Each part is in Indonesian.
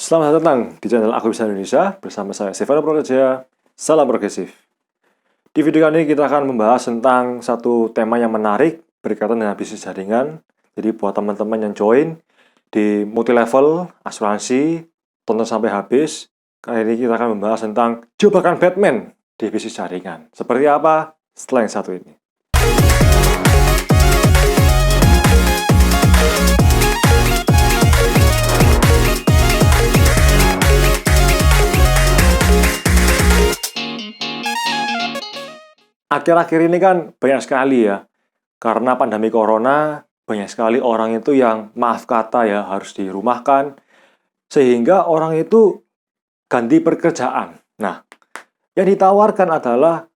Selamat datang di channel Aku Bisa Indonesia bersama saya Stefano Prakerja. Salam progresif. Di video kali ini kita akan membahas tentang satu tema yang menarik berkaitan dengan bisnis jaringan. Jadi buat teman-teman yang join di multi level asuransi, tonton sampai habis. Kali ini kita akan membahas tentang jebakan Batman di bisnis jaringan. Seperti apa? Setelah yang satu ini. Akhir-akhir ini kan banyak sekali ya, karena pandemi corona, banyak sekali orang itu yang maaf kata ya, harus dirumahkan, sehingga orang itu ganti pekerjaan. Nah, yang ditawarkan adalah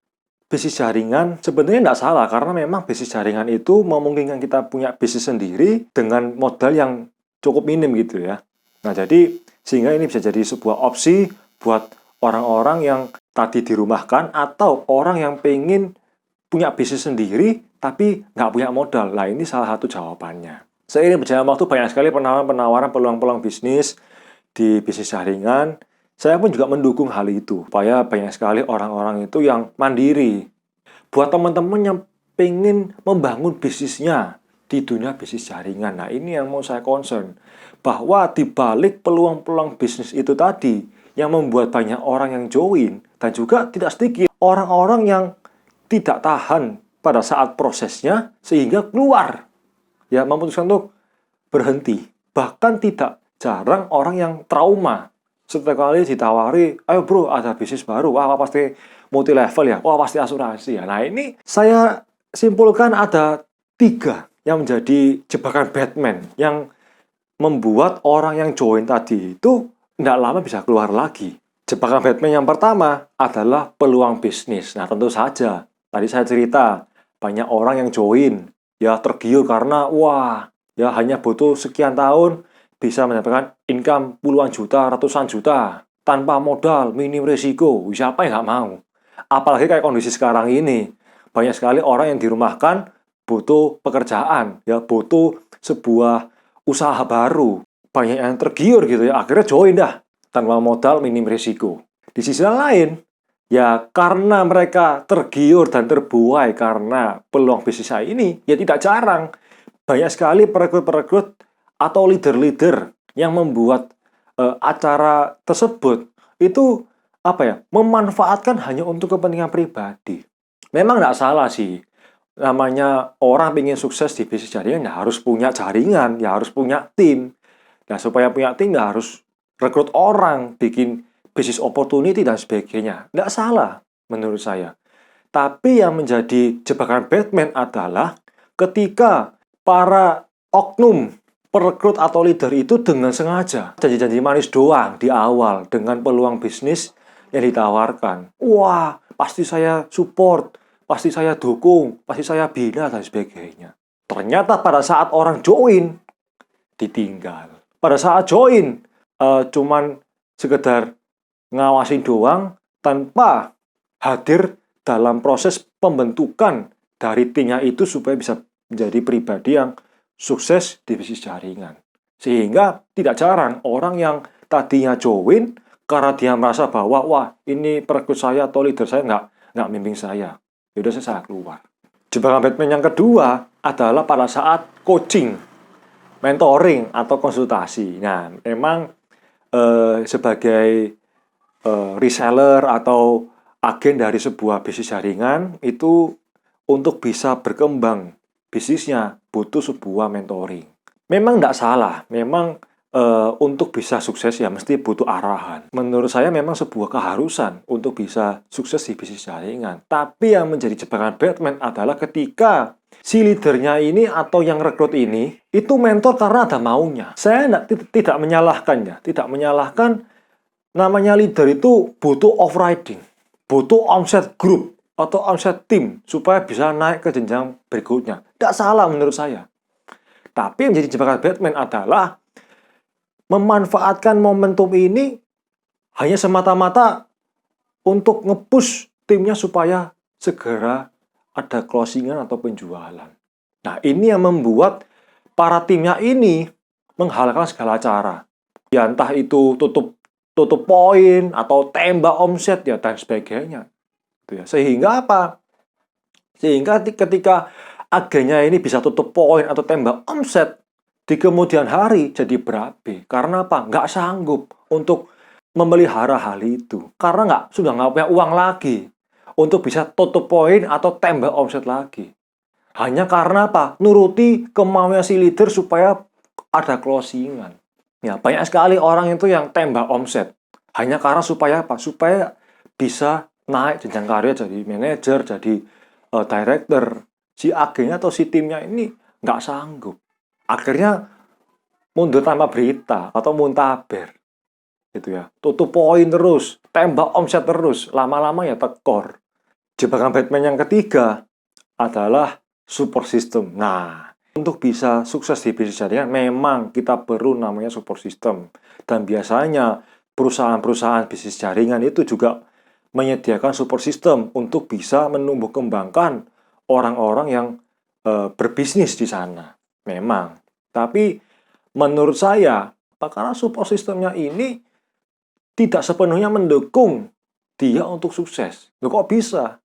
bisnis jaringan. Sebenarnya tidak salah, karena memang bisnis jaringan itu memungkinkan kita punya bisnis sendiri dengan modal yang cukup minim gitu ya. Nah, jadi sehingga ini bisa jadi sebuah opsi buat orang-orang yang tadi dirumahkan atau orang yang pengen punya bisnis sendiri tapi nggak punya modal. Nah, ini salah satu jawabannya. Seiring berjalan waktu banyak sekali penawaran-penawaran peluang-peluang bisnis di bisnis jaringan. Saya pun juga mendukung hal itu, supaya banyak sekali orang-orang itu yang mandiri. Buat teman-teman yang pengen membangun bisnisnya di dunia bisnis jaringan, nah ini yang mau saya concern. Bahwa di balik peluang-peluang bisnis itu tadi, yang membuat banyak orang yang join, dan juga tidak sedikit orang-orang yang tidak tahan pada saat prosesnya, sehingga keluar. Ya, memutuskan untuk berhenti. Bahkan tidak jarang orang yang trauma. Setiap kali ditawari, ayo bro, ada bisnis baru, wah pasti multi level ya, wah pasti asuransi ya. Nah, ini saya simpulkan ada 3 yang menjadi jebakan Batman, yang membuat orang yang join tadi itu tidak lama bisa keluar lagi. Jebakan Batman yang pertama adalah peluang bisnis. Nah, tentu saja, tadi saya cerita, banyak orang yang join, ya tergiur karena, wah, ya hanya butuh sekian tahun, bisa mendapatkan income puluhan juta, ratusan juta, tanpa modal, minim risiko. Siapa yang nggak mau? Apalagi kayak kondisi sekarang ini, banyak sekali orang yang dirumahkan, butuh pekerjaan, ya butuh sebuah usaha baru. Banyak yang tergiur gitu ya, akhirnya join dah, tanpa modal, minim risiko. Di sisi lain, ya karena mereka tergiur dan terbuai karena peluang bisnis saya ini, ya tidak jarang banyak sekali perekrut-perekrut atau leader-leader yang membuat acara tersebut itu memanfaatkan hanya untuk kepentingan pribadi. Memang tidak salah sih, namanya orang ingin sukses di bisnis jaringan ya harus punya jaringan, ya harus punya tim. Nah, supaya punya tim ya harus rekrut orang, bikin bisnis opportunity dan sebagainya. Tidak salah menurut saya. Tapi yang menjadi jebakan Batman adalah ketika para oknum perekrut atau leader itu dengan sengaja janji-janji manis doang di awal dengan peluang bisnis yang ditawarkan. Wah, pasti saya support, pasti saya dukung, pasti saya bina dan sebagainya. Ternyata pada saat orang join, ditinggal. Pada saat join, cuman sekedar ngawasin doang tanpa hadir dalam proses pembentukan dari timnya itu supaya bisa menjadi pribadi yang sukses di bisnis jaringan. Sehingga tidak jarang orang yang tadinya join karena dia merasa bahwa wah ini perekrut saya atau leader saya nggak bimbing saya. Yaudah saya keluar. Jebakan Batman yang kedua adalah pada saat coaching, mentoring atau konsultasi. Nah, memang sebagai reseller atau agen dari sebuah bisnis jaringan itu untuk bisa berkembang bisnisnya butuh sebuah mentoring. Memang tidak salah, memang untuk bisa sukses ya mesti butuh arahan. Menurut saya memang sebuah keharusan untuk bisa sukses di bisnis jaringan. Tapi yang menjadi jebakan Batman adalah ketika si leadernya ini atau yang rekrut ini itu mentor karena ada maunya. Saya tidak menyalahkannya, tidak menyalahkan. Namanya leader itu butuh overriding, butuh omset group atau omset tim supaya bisa naik ke jenjang berikutnya. Tidak salah menurut saya. Tapi yang menjadi jebakan Batman adalah memanfaatkan momentum ini hanya semata-mata untuk nge-push timnya supaya segera ada closingan atau penjualan. Nah, ini yang membuat para timnya ini menghalalkan segala cara. Ya entah itu tutup tutup poin atau tembak omset ya dan sebagainya. Gitu ya. Sehingga apa? Sehingga ketika agennya ini bisa tutup poin atau tembak omset, di kemudian hari jadi berabe. Karena apa? Nggak sanggup untuk memelihara hal itu. Karena sudah nggak punya uang lagi untuk bisa tutup poin atau tembak omset lagi. Hanya karena apa? Nuruti kemauan si leader supaya ada closingan. Ya, banyak sekali orang itu yang tembak omset. Hanya karena supaya apa? Supaya bisa naik jenjang karir jadi manajer, jadi director. Si agennya atau si timnya ini nggak sanggup. Akhirnya mundur tanpa berita atau muntaber. Gitu ya. Tutup poin terus, tembak omset terus. Lama-lama ya tekor. Jebakan Batman yang ketiga adalah support system. Nah, untuk bisa sukses di bisnis jaringan, memang kita perlu namanya support system. Dan biasanya perusahaan-perusahaan bisnis jaringan itu juga menyediakan support system untuk bisa menumbuh kembangkan orang-orang yang berbisnis di sana. Memang. Tapi menurut saya, karena support systemnya ini tidak sepenuhnya mendukung dia untuk sukses. Loh, kok bisa?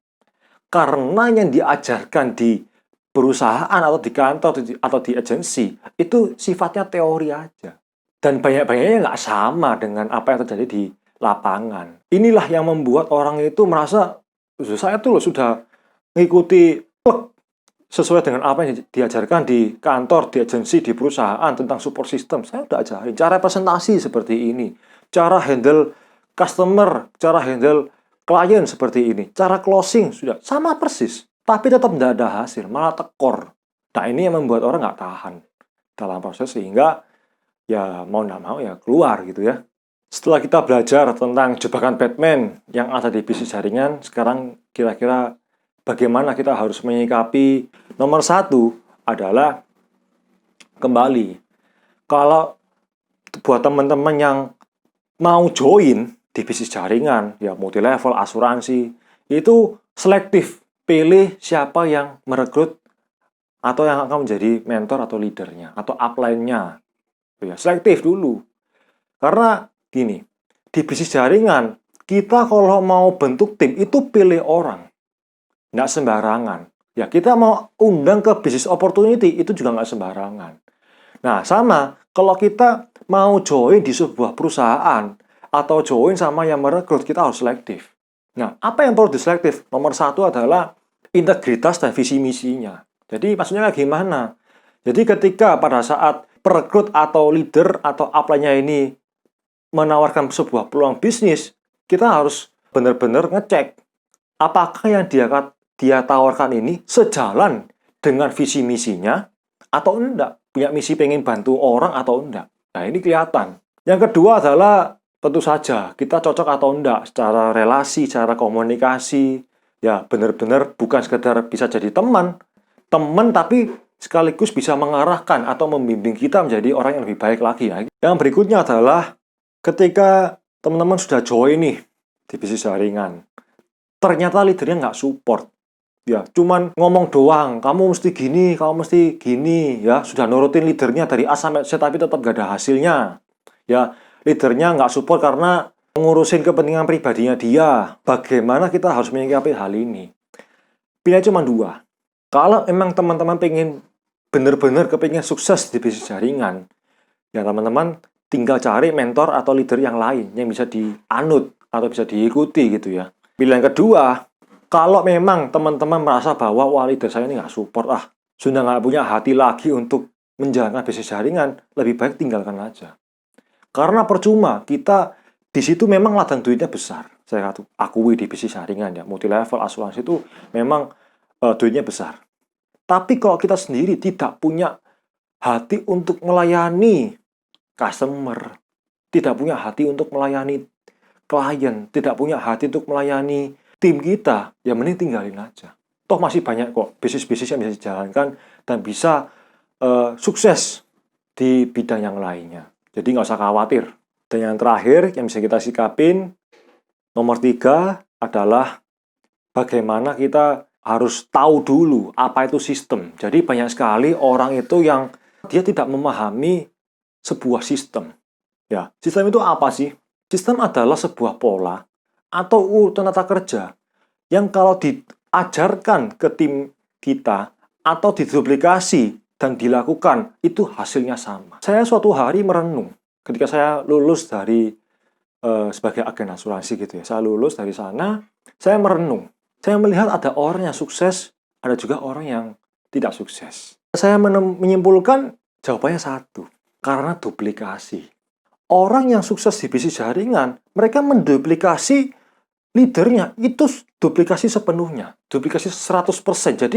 Karena yang diajarkan di perusahaan atau di kantor atau di agensi itu sifatnya teori aja. Dan banyak-banyaknya nggak sama dengan apa yang terjadi di lapangan. Inilah yang membuat orang itu merasa, saya tuh loh sudah mengikuti sesuai dengan apa yang diajarkan di kantor, di agensi, di perusahaan tentang support system. Saya udah ajarin cara presentasi seperti ini, cara handle customer, cara handle klien seperti ini, cara closing sudah sama persis. Tapi tetap tidak ada hasil, malah tekor. Nah ini yang membuat orang nggak tahan dalam proses sehingga ya mau nggak mau ya keluar gitu ya. Setelah kita belajar tentang jebakan Batman yang ada di bisnis jaringan, sekarang kira-kira bagaimana kita harus menyikapi. Nomor satu adalah kembali. Kalau buat teman-teman yang mau join di bisnis jaringan, ya multi level, asuransi, itu selektif. Pilih siapa yang merekrut atau yang akan menjadi mentor atau leadernya, atau upline-nya. Ya, selektif dulu. Karena gini, di bisnis jaringan, kita kalau mau bentuk tim, itu pilih orang. Nggak sembarangan. Ya, kita mau undang ke bisnis opportunity, itu juga nggak sembarangan. Nah, sama, kalau kita mau join di sebuah perusahaan, atau join sama yang merekrut, kita harus selektif. Nah, apa yang perlu diselektif? Nomor satu adalah integritas dan visi misinya. Jadi, maksudnya gimana? Jadi, ketika pada saat perekrut atau leader atau upline-nya ini menawarkan sebuah peluang bisnis, kita harus benar-benar ngecek apakah yang dia tawarkan ini sejalan dengan visi misinya atau enggak. Punya misi pengen bantu orang atau enggak. Nah, ini kelihatan. Yang kedua adalah tentu saja kita cocok atau enggak secara relasi, secara komunikasi. Ya, benar-benar bukan sekedar bisa jadi teman tapi sekaligus bisa mengarahkan atau membimbing kita menjadi orang yang lebih baik lagi ya. Yang berikutnya adalah ketika teman-teman sudah join nih di bisnis jaringan, ternyata leadernya nggak support. Ya, cuman ngomong doang, kamu mesti gini, ya, sudah nurutin leadernya dari A sampai Z, tapi tetap gak ada hasilnya. Ya, leadernya nggak support karena ngurusin kepentingan pribadinya dia. Bagaimana kita harus menyikapi hal ini? Pilihan cuma dua. Kalau emang teman-teman pengen benar-benar kepingin sukses di bisnis jaringan, ya teman-teman tinggal cari mentor atau leader yang lain yang bisa dianut atau bisa diikuti gitu ya. Pilihan kedua, kalau memang teman-teman merasa bahwa wah leader saya ini nggak support, sudah nggak punya hati lagi untuk menjalankan bisnis jaringan, lebih baik tinggalkan aja. Karena percuma, kita di situ memang ladang duitnya besar. Saya akui di bisnis jaringan ya, multi level asuransi itu memang duitnya besar. Tapi kalau kita sendiri tidak punya hati untuk melayani customer, tidak punya hati untuk melayani klien, tidak punya hati untuk melayani tim kita, ya mending tinggalin aja. Toh masih banyak kok bisnis-bisnis yang bisa dijalankan dan bisa sukses di bidang yang lainnya. Jadi nggak usah khawatir. Dan yang terakhir yang bisa kita sikapin, nomor 3 adalah bagaimana kita harus tahu dulu apa itu sistem. Jadi banyak sekali orang itu yang dia tidak memahami sebuah sistem. Ya, sistem itu apa sih? Sistem adalah sebuah pola atau urutan tata kerja yang kalau diajarkan ke tim kita atau diduplikasi dan dilakukan, itu hasilnya sama. Saya suatu hari merenung ketika saya lulus dari sebagai agen asuransi gitu ya. Saya lulus dari sana, saya merenung. Saya melihat ada orang yang sukses, ada juga orang yang tidak sukses. Saya menyimpulkan jawabannya satu, karena duplikasi. Orang yang sukses di bisnis jaringan, mereka menduplikasi leadernya, itu duplikasi sepenuhnya, duplikasi 100%.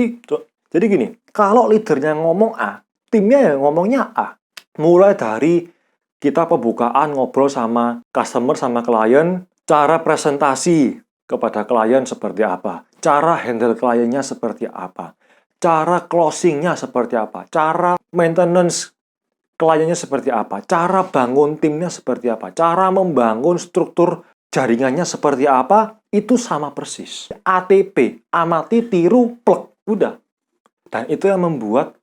Jadi gini, kalau leadernya ngomong A, timnya ya ngomongnya A. Mulai dari kita pembukaan ngobrol sama customer, sama klien, cara presentasi kepada klien seperti apa, cara handle kliennya seperti apa, cara closingnya seperti apa, cara maintenance kliennya seperti apa, cara bangun timnya seperti apa, cara membangun struktur jaringannya seperti apa, itu sama persis. ATP, amati, tiru, plek, udah. Dan itu yang membuat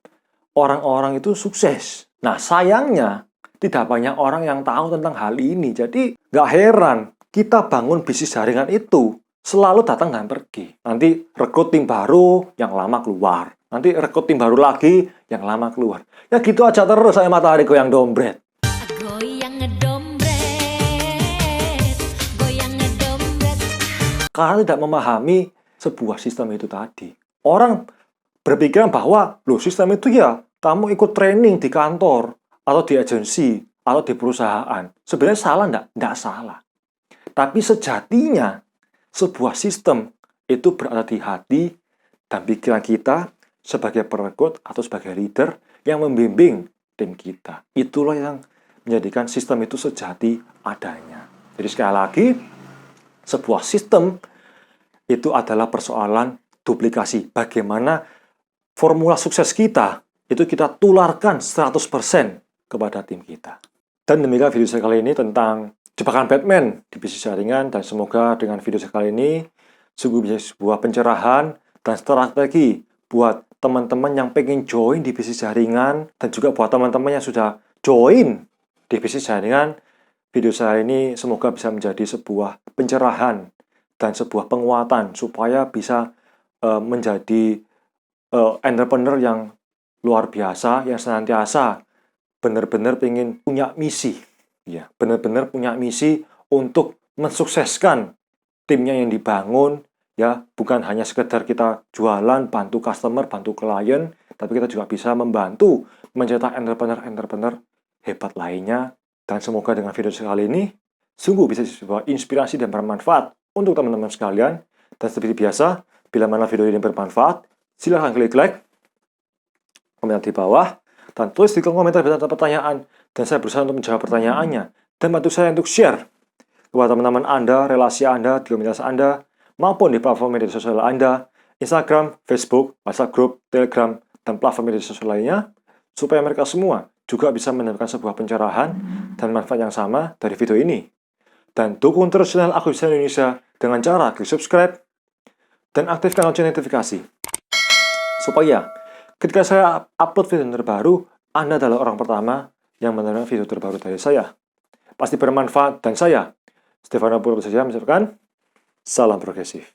orang-orang itu sukses. Nah, sayangnya tidak banyak orang yang tahu tentang hal ini. Jadi, nggak heran kita bangun bisnis jaringan itu selalu datang dan pergi. Nanti rekrut tim baru, yang lama keluar. Nanti rekrut tim baru lagi, yang lama keluar. Ya gitu aja terus saya matahari goyang dompet. Goyang ngedompret, goyang ngedompret. Karena tidak memahami sebuah sistem itu tadi. Orang berpikiran bahwa, loh sistem itu ya kamu ikut training di kantor, atau di agensi, atau di perusahaan. Sebenarnya salah enggak? Enggak salah. Tapi sejatinya, sebuah sistem itu berada di hati dan pikiran kita sebagai perekrut atau sebagai leader yang membimbing tim kita. Itulah yang menjadikan sistem itu sejati adanya. Jadi sekali lagi, sebuah sistem itu adalah persoalan duplikasi. Bagaimana formula sukses kita, itu kita tularkan 100% kepada tim kita. Dan demikian video saya kali ini tentang jebakan Batman di bisnis jaringan. Dan semoga dengan video saya kali ini sungguh bisa sebuah pencerahan dan strategi buat teman-teman yang pengen join di bisnis jaringan, dan juga buat teman-teman yang sudah join di bisnis jaringan. Video saya ini semoga bisa menjadi sebuah pencerahan dan sebuah penguatan supaya bisa menjadi entrepreneur yang luar biasa, yang senantiasa benar-benar pengen punya misi, ya, benar-benar punya misi untuk mensukseskan timnya yang dibangun, ya, bukan hanya sekedar kita jualan, bantu customer, bantu klien, tapi kita juga bisa membantu mencetak entrepreneur-entrepreneur hebat lainnya. Dan semoga dengan video sekali ini sungguh bisa sebuah inspirasi dan bermanfaat untuk teman-teman sekalian. Dan seperti biasa, bila mana video ini bermanfaat, silahkan klik like, komentar di bawah, dan tulis di kolom komentar bila ada pertanyaan. Dan saya berusaha untuk menjawab pertanyaannya. Dan bantu saya untuk share kepada teman-teman Anda, relasi Anda, di komunitas Anda, maupun di platform media sosial Anda, Instagram, Facebook, WhatsApp Group, Telegram, dan platform media sosial lainnya, supaya mereka semua juga bisa mendapatkan sebuah pencerahan dan manfaat yang sama dari video ini. Dan dukung terus channel Aku Bisa Indonesia dengan cara klik subscribe dan aktifkan lonceng notifikasi. Supaya ketika saya upload video terbaru, Anda adalah orang pertama yang menerima video terbaru dari saya. Pasti bermanfaat, dan saya, Stefano Purwoseja, mengucapkan salam progresif.